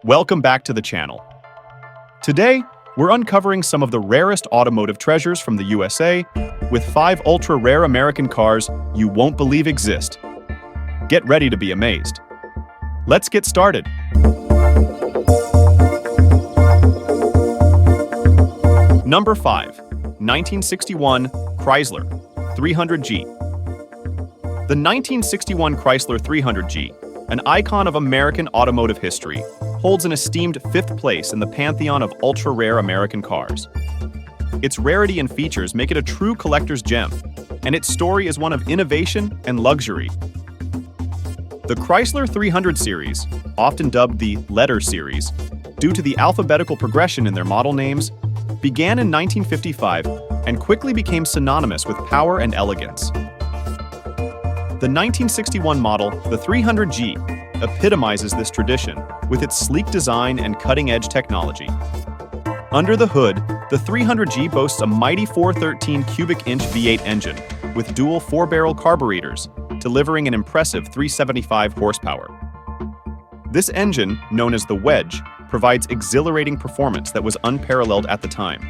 Welcome back to the channel. Today, we're uncovering some of the rarest automotive treasures from the USA with 5 ultra-rare American cars you won't believe exist. Get ready to be amazed. Let's get started. Number 5. 1961 Chrysler 300G. The 1961 Chrysler 300G, an icon of American automotive history, holds an esteemed 5th place in the pantheon of ultra-rare American cars. Its rarity and features make it a true collector's gem, and its story is one of innovation and luxury. The Chrysler 300 series, often dubbed the Letter series, due to the alphabetical progression in their model names, began in 1955 and quickly became synonymous with power and elegance. The 1961 model, the 300G, epitomizes this tradition with its sleek design and cutting-edge technology. Under the hood, the 300G boasts a mighty 413 cubic-inch V8 engine with dual 4-barrel carburetors, delivering an impressive 375 horsepower. This engine, known as the Wedge, provides exhilarating performance that was unparalleled at the time.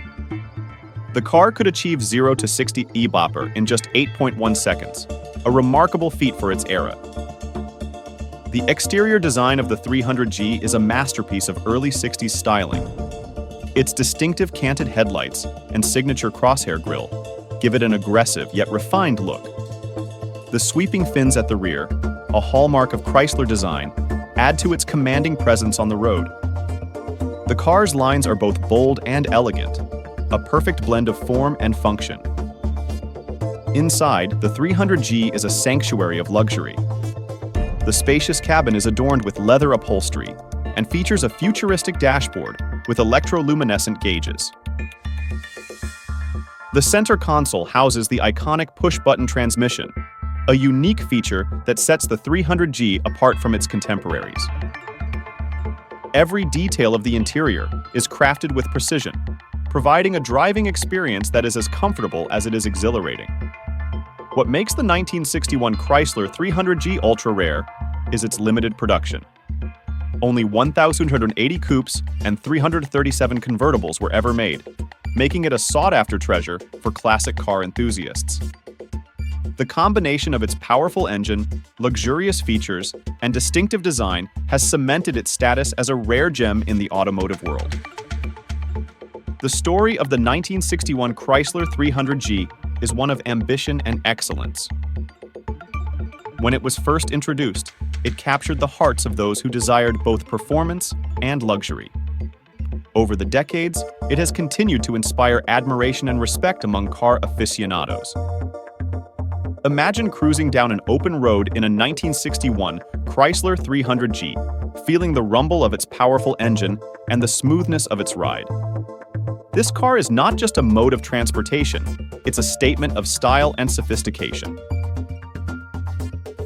The car could achieve 0 to 60 e-bopper in just 8.1 seconds, a remarkable feat for its era. The exterior design of the 300G is a masterpiece of early 60s styling. Its distinctive canted headlights and signature crosshair grille give it an aggressive yet refined look. The sweeping fins at the rear, a hallmark of Chrysler design, add to its commanding presence on the road. The car's lines are both bold and elegant, a perfect blend of form and function. Inside, the 300G is a sanctuary of luxury. The spacious cabin is adorned with leather upholstery and features a futuristic dashboard with electroluminescent gauges. The center console houses the iconic push-button transmission, a unique feature that sets the 300G apart from its contemporaries. Every detail of the interior is crafted with precision, providing a driving experience that is as comfortable as it is exhilarating. What makes the 1961 Chrysler 300G ultra-rare is its limited production. Only 1,280 coupes and 337 convertibles were ever made, making it a sought-after treasure for classic car enthusiasts. The combination of its powerful engine, luxurious features, and distinctive design has cemented its status as a rare gem in the automotive world. The story of the 1961 Chrysler 300G is one of ambition and excellence. When it was first introduced, it captured the hearts of those who desired both performance and luxury. Over the decades, it has continued to inspire admiration and respect among car aficionados. Imagine cruising down an open road in a 1961 Chrysler 300G, feeling the rumble of its powerful engine and the smoothness of its ride. This car is not just a mode of transportation, it's a statement of style and sophistication.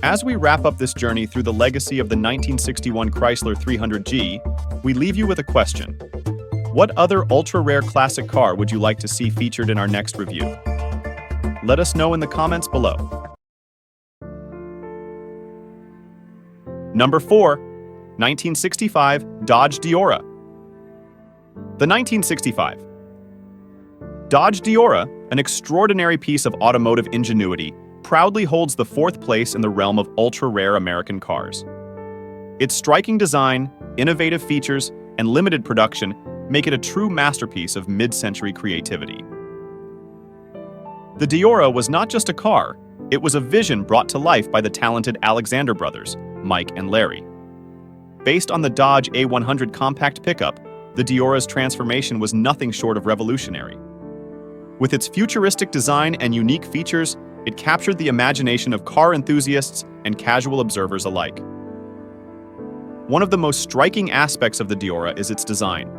As we wrap up this journey through the legacy of the 1961 Chrysler 300G, we leave you with a question. What other ultra-rare classic car would you like to see featured in our next review? Let us know in the comments below. Number 4. 1965 Dodge Deora. The 1965 Dodge Deora, an extraordinary piece of automotive ingenuity, proudly holds the 4th place in the realm of ultra-rare American cars. Its striking design, innovative features, and limited production make it a true masterpiece of mid-century creativity. The Diora was not just a car, it was a vision brought to life by the talented Alexander brothers, Mike and Larry. Based on the Dodge A100 compact pickup, the Diora's transformation was nothing short of revolutionary. With its futuristic design and unique features, it captured the imagination of car enthusiasts and casual observers alike. One of the most striking aspects of the Diora is its design.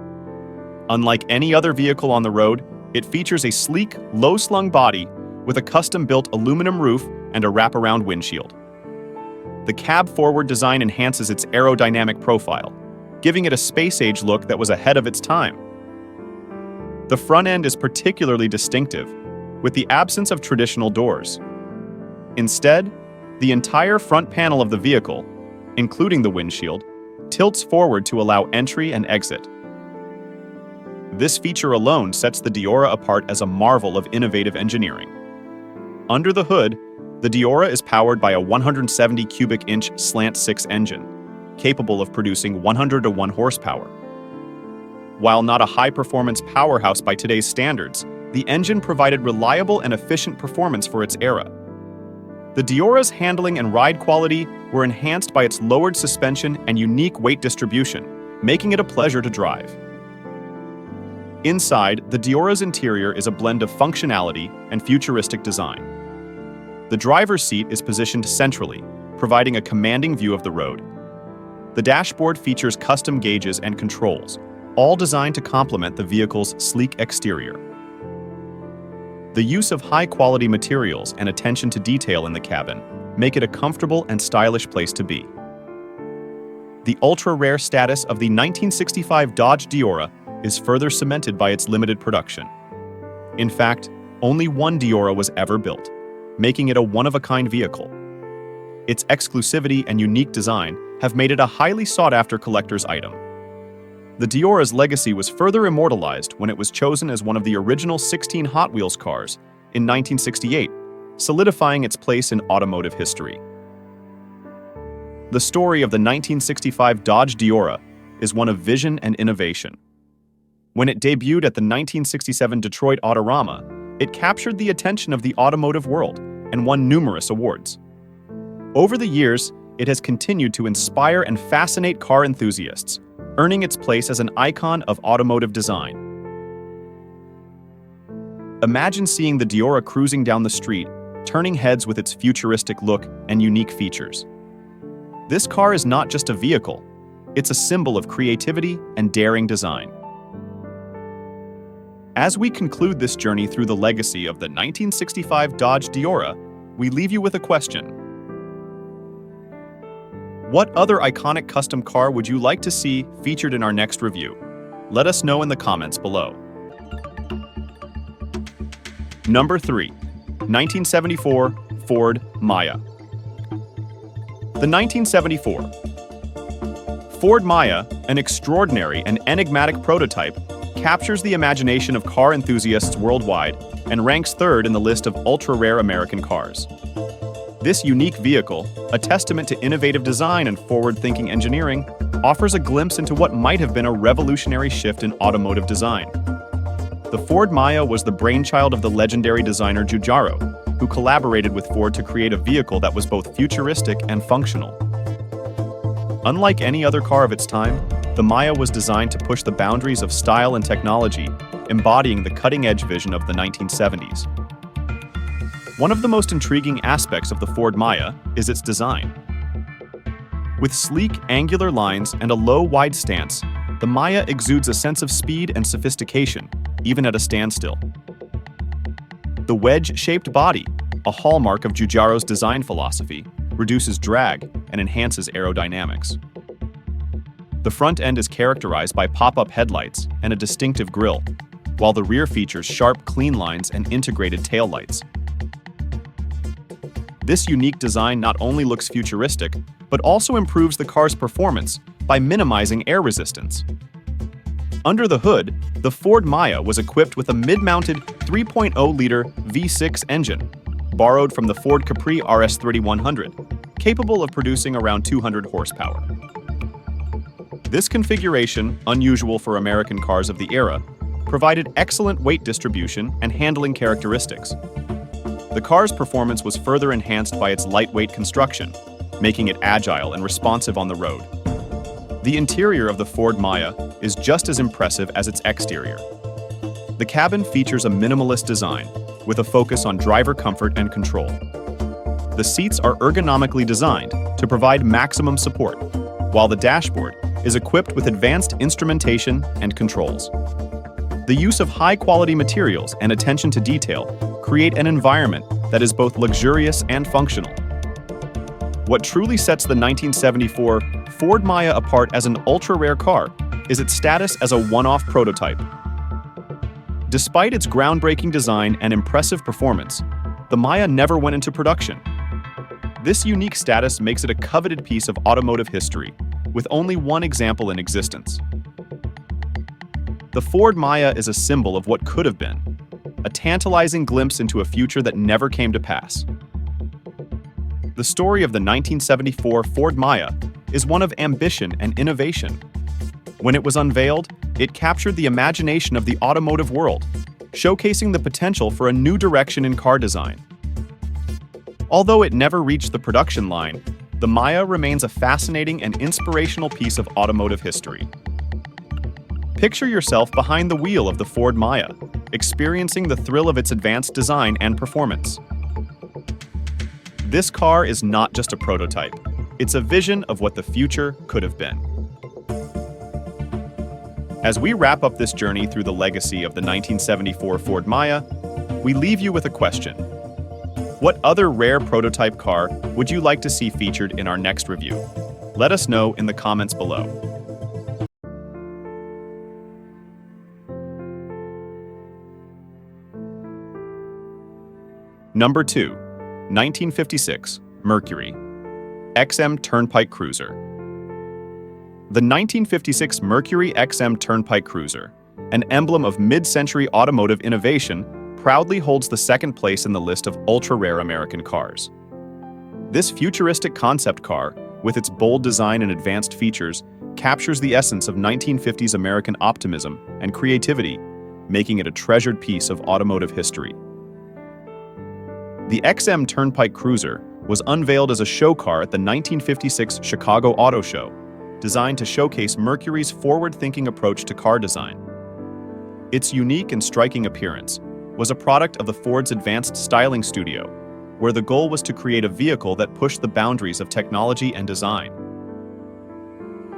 Unlike any other vehicle on the road, it features a sleek, low-slung body with a custom-built aluminum roof and a wraparound windshield. The cab-forward design enhances its aerodynamic profile, giving it a space-age look that was ahead of its time. The front end is particularly distinctive, with the absence of traditional doors. Instead, the entire front panel of the vehicle, including the windshield, tilts forward to allow entry and exit. This feature alone sets the Diora apart as a marvel of innovative engineering. Under the hood, the Diora is powered by a 170 cubic inch slant-6 engine, capable of producing 101 horsepower. While not a high-performance powerhouse by today's standards, the engine provided reliable and efficient performance for its era. The Diora's handling and ride quality were enhanced by its lowered suspension and unique weight distribution, making it a pleasure to drive. Inside, the Diora's interior is a blend of functionality and futuristic design. The driver's seat is positioned centrally, providing a commanding view of the road. The dashboard features custom gauges and controls, all designed to complement the vehicle's sleek exterior. The use of high-quality materials and attention to detail in the cabin make it a comfortable and stylish place to be. The ultra-rare status of the 1965 Dodge Deora is further cemented by its limited production. In fact, only one Diora was ever built, making it a one-of-a-kind vehicle. Its exclusivity and unique design have made it a highly sought-after collector's item. The Diora's legacy was further immortalized when it was chosen as one of the original 16 Hot Wheels cars in 1968, solidifying its place in automotive history. The story of the 1965 Dodge Deora is one of vision and innovation. When it debuted at the 1967 Detroit Autorama, it captured the attention of the automotive world and won numerous awards. Over the years, it has continued to inspire and fascinate car enthusiasts, earning its place as an icon of automotive design. Imagine seeing the Diora cruising down the street, turning heads with its futuristic look and unique features. This car is not just a vehicle, it's a symbol of creativity and daring design. As we conclude this journey through the legacy of the 1965 Dodge Deora, we leave you with a question. What other iconic custom car would you like to see featured in our next review? Let us know in the comments below. Number 3. 1974 Ford Maya. The 1974 Ford Maya, an extraordinary and enigmatic prototype, captures the imagination of car enthusiasts worldwide and ranks third in the list of ultra-rare American cars. This unique vehicle, a testament to innovative design and forward-thinking engineering, offers a glimpse into what might have been a revolutionary shift in automotive design. The Ford Maya was the brainchild of the legendary designer Giugiaro, who collaborated with Ford to create a vehicle that was both futuristic and functional. Unlike any other car of its time, the Maya was designed to push the boundaries of style and technology, embodying the cutting-edge vision of the 1970s. One of the most intriguing aspects of the Ford Maya is its design. With sleek, angular lines and a low, wide stance, the Maya exudes a sense of speed and sophistication, even at a standstill. The wedge-shaped body, a hallmark of Giugiaro's design philosophy, reduces drag and enhances aerodynamics. The front end is characterized by pop-up headlights and a distinctive grille, while the rear features sharp, clean lines and integrated taillights. This unique design not only looks futuristic, but also improves the car's performance by minimizing air resistance. Under the hood, the Ford Maya was equipped with a mid-mounted 3.0-liter V6 engine, borrowed from the Ford Capri RS 3100, capable of producing around 200 horsepower. This configuration, unusual for American cars of the era, provided excellent weight distribution and handling characteristics. The car's performance was further enhanced by its lightweight construction, making it agile and responsive on the road. The interior of the Ford Maya is just as impressive as its exterior. The cabin features a minimalist design, with a focus on driver comfort and control. The seats are ergonomically designed to provide maximum support, while the dashboard is equipped with advanced instrumentation and controls. The use of high-quality materials and attention to detail create an environment that is both luxurious and functional. What truly sets the 1974 Ford Maya apart as an ultra-rare car is its status as a one-off prototype. Despite its groundbreaking design and impressive performance, the Maya never went into production. This unique status makes it a coveted piece of automotive history, with only one example in existence. The Ford Maya is a symbol of what could have been, a tantalizing glimpse into a future that never came to pass. The story of the 1974 Ford Maya is one of ambition and innovation. When it was unveiled, it captured the imagination of the automotive world, showcasing the potential for a new direction in car design. Although it never reached the production line, the Maya remains a fascinating and inspirational piece of automotive history. Picture yourself behind the wheel of the Ford Maya, experiencing the thrill of its advanced design and performance. This car is not just a prototype, it's a vision of what the future could have been. As we wrap up this journey through the legacy of the 1974 Ford Maya, we leave you with a question. What other rare prototype car would you like to see featured in our next review? Let us know in the comments below. Number 2. 1956 Mercury XM Turnpike Cruiser. The 1956 Mercury XM Turnpike Cruiser, an emblem of mid-century automotive innovation, proudly holds the second place in the list of ultra-rare American cars. This futuristic concept car, with its bold design and advanced features, captures the essence of 1950s American optimism and creativity, making it a treasured piece of automotive history. The XM Turnpike Cruiser was unveiled as a show car at the 1956 Chicago Auto Show, designed to showcase Mercury's forward-thinking approach to car design. Its unique and striking appearance was a product of the Ford's advanced styling studio, where the goal was to create a vehicle that pushed the boundaries of technology and design.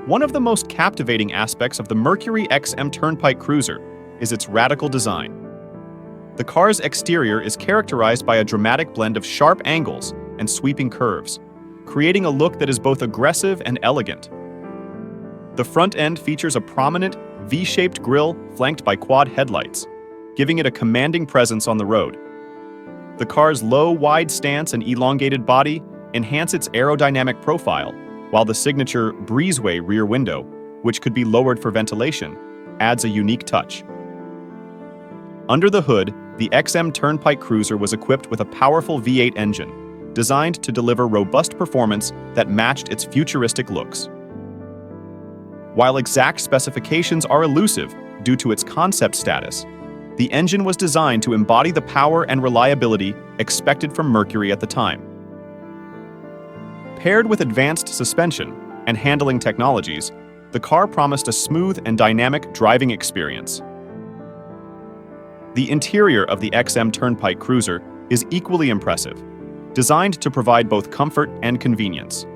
One of the most captivating aspects of the Mercury XM Turnpike Cruiser is its radical design. The car's exterior is characterized by a dramatic blend of sharp angles and sweeping curves, creating a look that is both aggressive and elegant. The front end features a prominent, V-shaped grille flanked by quad headlights, giving it a commanding presence on the road. The car's low, wide stance and elongated body enhance its aerodynamic profile, while the signature breezeway rear window, which could be lowered for ventilation, adds a unique touch. Under the hood, the XM Turnpike Cruiser was equipped with a powerful V8 engine, designed to deliver robust performance that matched its futuristic looks. While exact specifications are elusive due to its concept status, the engine was designed to embody the power and reliability expected from Mercury at the time. Paired with advanced suspension and handling technologies, the car promised a smooth and dynamic driving experience. The interior of the XM Turnpike Cruiser is equally impressive, designed to provide both comfort and convenience.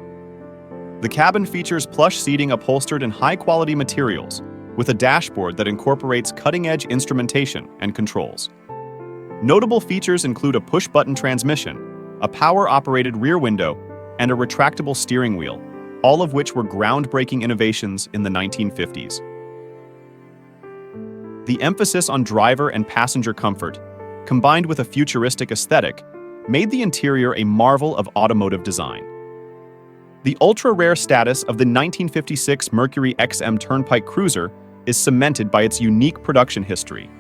The cabin features plush seating upholstered in high-quality materials, with a dashboard that incorporates cutting-edge instrumentation and controls. Notable features include a push-button transmission, a power-operated rear window, and a retractable steering wheel, all of which were groundbreaking innovations in the 1950s. The emphasis on driver and passenger comfort, combined with a futuristic aesthetic, made the interior a marvel of automotive design. The ultra-rare status of the 1956 Mercury XM Turnpike Cruiser is cemented by its unique production history.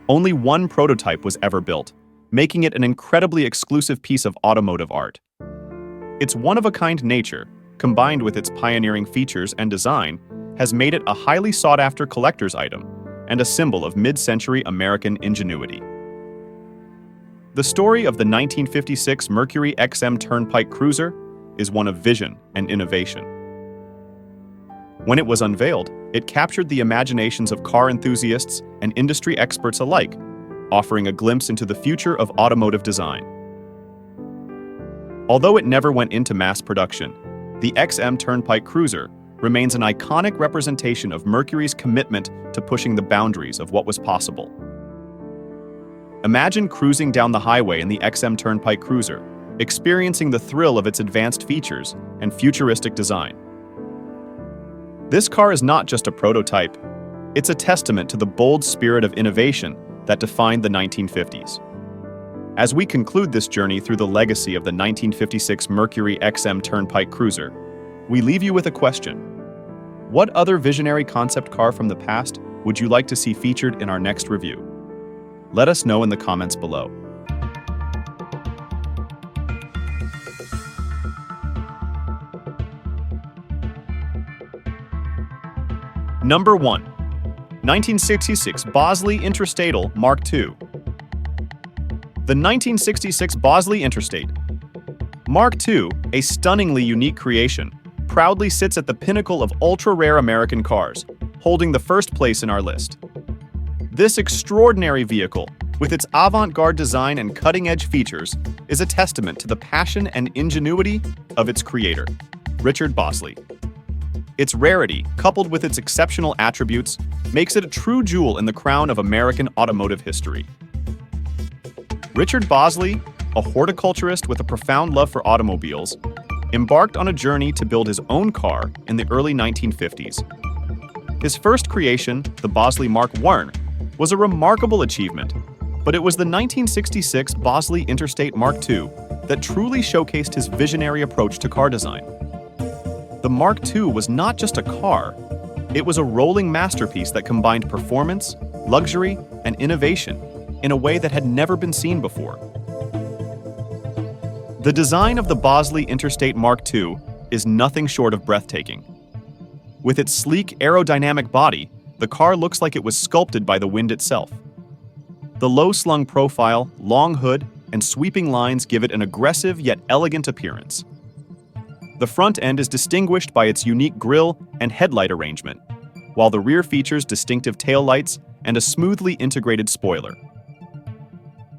Only one prototype was ever built, making it an incredibly exclusive piece of automotive art. Its one-of-a-kind nature, combined with its pioneering features and design, has made it a highly sought-after collector's item and a symbol of mid-century American ingenuity. The story of the 1956 Mercury XM Turnpike Cruiser is one of vision and innovation. When it was unveiled, it captured the imaginations of car enthusiasts and industry experts alike, offering a glimpse into the future of automotive design. Although it never went into mass production, the XM Turnpike Cruiser remains an iconic representation of Mercury's commitment to pushing the boundaries of what was possible. Imagine cruising down the highway in the XM Turnpike Cruiser, experiencing the thrill of its advanced features and futuristic design. This car is not just a prototype, it's a testament to the bold spirit of innovation that defined the 1950s. As we conclude this journey through the legacy of the 1956 Mercury XM Turnpike Cruiser, we leave you with a question. What other visionary concept car from the past would you like to see featured in our next review? Let us know in the comments below. Number 1. 1966 Bosley Interstate Mark II. The 1966 Bosley Interstate Mark II, a stunningly unique creation, proudly sits at the pinnacle of ultra-rare American cars, holding the first place in our list. This extraordinary vehicle, with its avant-garde design and cutting-edge features, is a testament to the passion and ingenuity of its creator, Richard Bosley. Its rarity, coupled with its exceptional attributes, makes it a true jewel in the crown of American automotive history. Richard Bosley, a horticulturist with a profound love for automobiles, embarked on a journey to build his own car in the early 1950s. His first creation, the Bosley Mark I, was a remarkable achievement, but it was the 1966 Bosley Interstate Mark II that truly showcased his visionary approach to car design. The Mark II was not just a car, it was a rolling masterpiece that combined performance, luxury, and innovation in a way that had never been seen before. The design of the Bosley Interstate Mark II is nothing short of breathtaking. With its sleek aerodynamic body, the car looks like it was sculpted by the wind itself. The low-slung profile, long hood, and sweeping lines give it an aggressive yet elegant appearance. The front end is distinguished by its unique grille and headlight arrangement, while the rear features distinctive taillights and a smoothly integrated spoiler.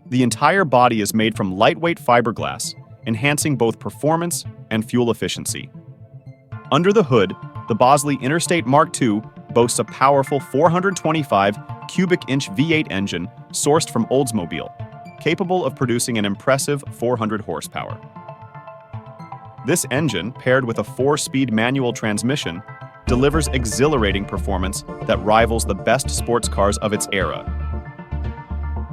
The entire body is made from lightweight fiberglass, enhancing both performance and fuel efficiency. Under the hood, the Bosley Interstate Mark II boasts a powerful 425 cubic-inch V8 engine sourced from Oldsmobile, capable of producing an impressive 400 horsepower. This engine, paired with a 4-speed manual transmission, delivers exhilarating performance that rivals the best sports cars of its era.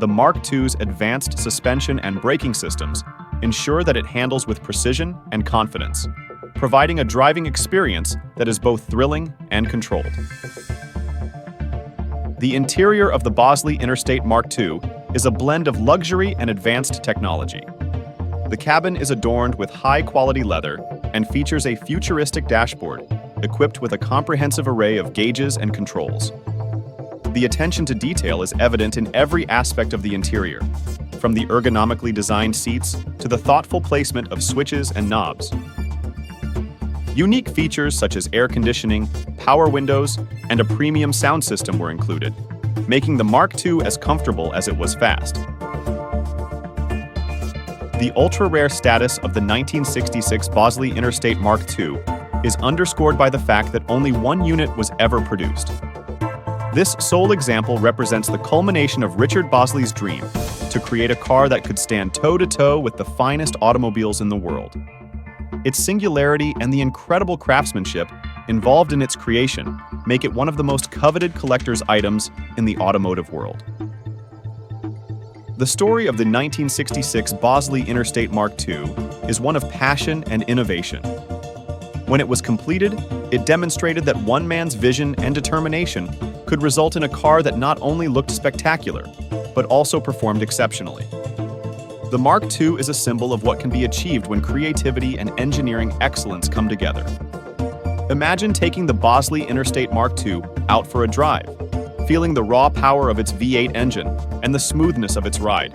The Mark II's advanced suspension and braking systems ensure that it handles with precision and confidence, providing a driving experience that is both thrilling and controlled. The interior of the Bosley Interstate Mark II is a blend of luxury and advanced technology. The cabin is adorned with high-quality leather and features a futuristic dashboard equipped with a comprehensive array of gauges and controls. The attention to detail is evident in every aspect of the interior, from the ergonomically designed seats to the thoughtful placement of switches and knobs. Unique features such as air conditioning, power windows, and a premium sound system were included, making the Mark II as comfortable as it was fast. The ultra-rare status of the 1966 Bosley Interstate Mark II is underscored by the fact that only one unit was ever produced. This sole example represents the culmination of Richard Bosley's dream to create a car that could stand toe-to-toe with the finest automobiles in the world. Its singularity and the incredible craftsmanship involved in its creation make it one of the most coveted collector's items in the automotive world. The story of the 1966 Bosley Interstate Mark II is one of passion and innovation. When it was completed, it demonstrated that one man's vision and determination could result in a car that not only looked spectacular, but also performed exceptionally. The Mark II is a symbol of what can be achieved when creativity and engineering excellence come together. Imagine taking the Bosley Interstate Mark II out for a drive, feeling the raw power of its V8 engine and the smoothness of its ride.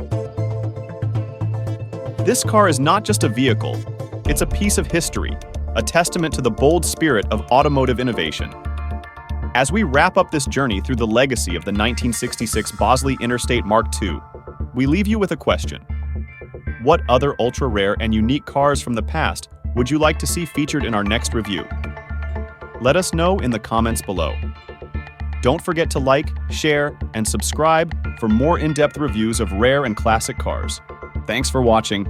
This car is not just a vehicle, it's a piece of history, a testament to the bold spirit of automotive innovation. As we wrap up this journey through the legacy of the 1966 Bosley Interstate Mark II, we leave you with a question. What other ultra-rare and unique cars from the past would you like to see featured in our next review? Let us know in the comments below. Don't forget to like, share, and subscribe for more in-depth reviews of rare and classic cars. Thanks for watching.